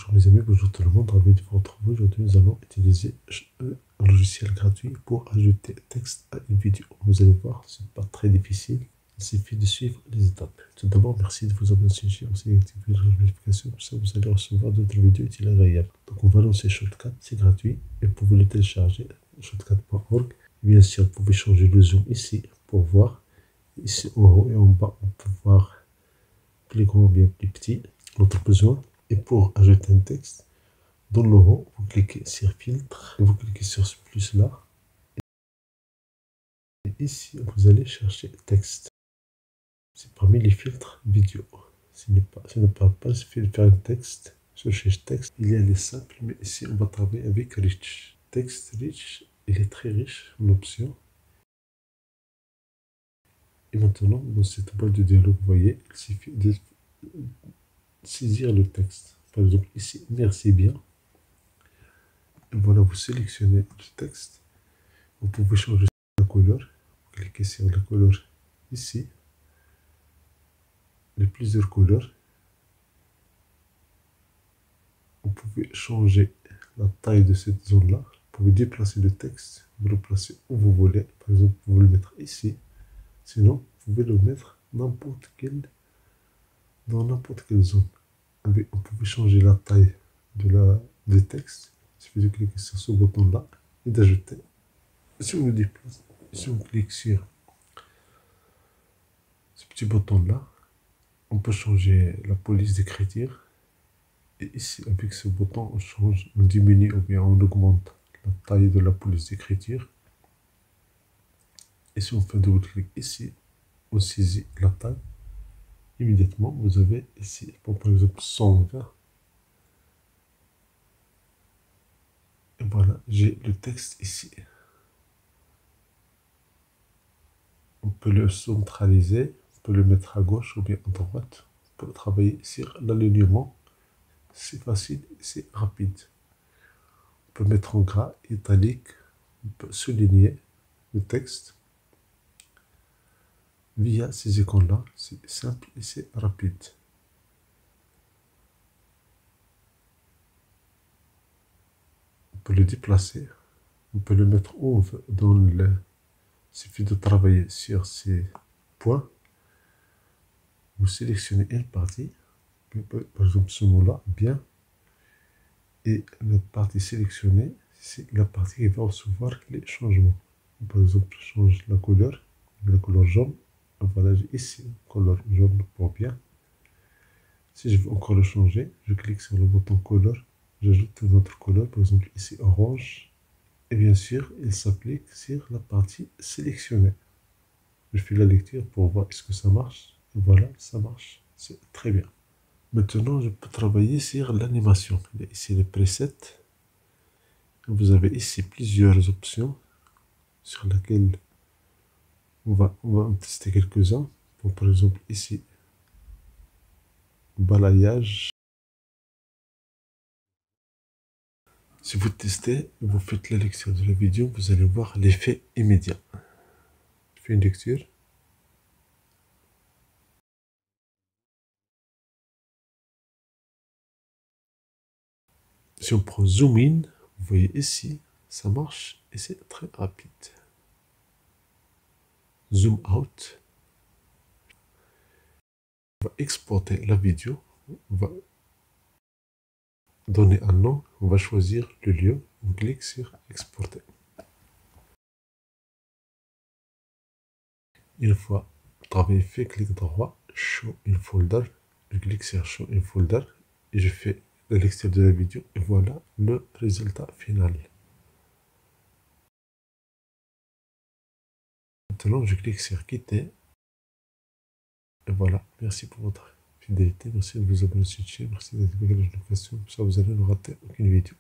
Bonjour mes amis, bonjour tout le monde, ravi de vous retrouver. Aujourd'hui, nous allons utiliser un logiciel gratuit pour ajouter texte à une vidéo. Vous allez voir, c'est pas très difficile. Il suffit de suivre les étapes. Tout d'abord, merci de vous abonner à cette chaîne, aussi activer la notification, comme ça vous allez recevoir d'autres vidéos utiles et agréables. Donc on va lancer Shotcut, c'est gratuit et vous pouvez le télécharger, shotcut.org. Bien sûr, vous pouvez changer le zoom ici pour voir. Ici en haut et en bas, on peut voir plus grand ou bien plus petit, notre besoin. Et pour ajouter un texte, dans le haut, vous cliquez sur filtre, et vous cliquez sur ce plus là. Et ici, vous allez chercher texte. C'est parmi les filtres vidéo. Ce n'est pas, il suffit de faire un texte. Chercher texte, il y a les simples, mais ici, on va travailler avec Rich. Texte Rich, il est très riche en options. Et maintenant, dans cette boîte de dialogue, vous voyez, il suffit de saisir le texte. Par exemple, ici, merci bien. Et voilà, vous sélectionnez le texte. Vous pouvez changer la couleur. Vous cliquez sur la couleur ici. Les plusieurs couleurs. Vous pouvez changer la taille de cette zone-là. Vous pouvez déplacer le texte. Vous le placez où vous voulez. Par exemple, vous pouvez le mettre ici. Sinon, vous pouvez le mettre dans n'importe quelle zone. Vous pouvez changer la taille des textes. Il suffit de cliquer sur ce bouton-là et d'ajouter. Si on le déplace, si on clique sur ce petit bouton-là, on peut changer la police d'écriture. Et ici, avec ce bouton, on change, on diminue ou bien on augmente la taille de la police d'écriture. Et si on fait double-clic ici, on saisit la taille. Immédiatement, vous avez ici, par exemple, 120. Et voilà, j'ai le texte ici. On peut le centraliser, on peut le mettre à gauche ou bien à droite. On peut travailler sur l'alignement. C'est facile, c'est rapide. On peut mettre en gras, italique, on peut souligner le texte. Via ces icônes-là, c'est simple et c'est rapide. On peut le déplacer, on peut le mettre où on veut dans le... Il suffit de travailler sur ces points. Vous sélectionnez une partie, par exemple ce mot-là, bien. Et la partie sélectionnée, c'est la partie qui va recevoir les changements. Par exemple, je change la couleur jaune. Voilà, j'ai ici une couleur jaune pour bien. Si je veux encore le changer, je clique sur le bouton couleur, j'ajoute une autre couleur, par exemple ici orange. Et bien sûr, il s'applique sur la partie sélectionnée. Je fais la lecture pour voir est-ce que ça marche. Et voilà, ça marche. C'est très bien. Maintenant, je peux travailler sur l'animation. Ici les presets. Vous avez ici plusieurs options sur lesquelles on va en tester quelques-uns. Par exemple, ici, balayage. Si vous testez, vous faites la lecture de la vidéo, vous allez voir l'effet immédiat. Je fais une lecture. Si on prend zoom in, vous voyez ici, ça marche et c'est très rapide. Zoom out. On va exporter la vidéo. On va donner un nom. On va choisir le lieu. On clique sur exporter. Une fois le travail fait, clic droit, show in folder. Je clique sur show in folder et je fais la lecture de la vidéo. Et voilà le résultat final. Maintenant, je clique sur quitter. Et voilà, merci pour votre fidélité. Merci de vous abonner à cette chaîne. Merci d'activer la notification. Comme ça, vous allez ne rater aucune vidéo.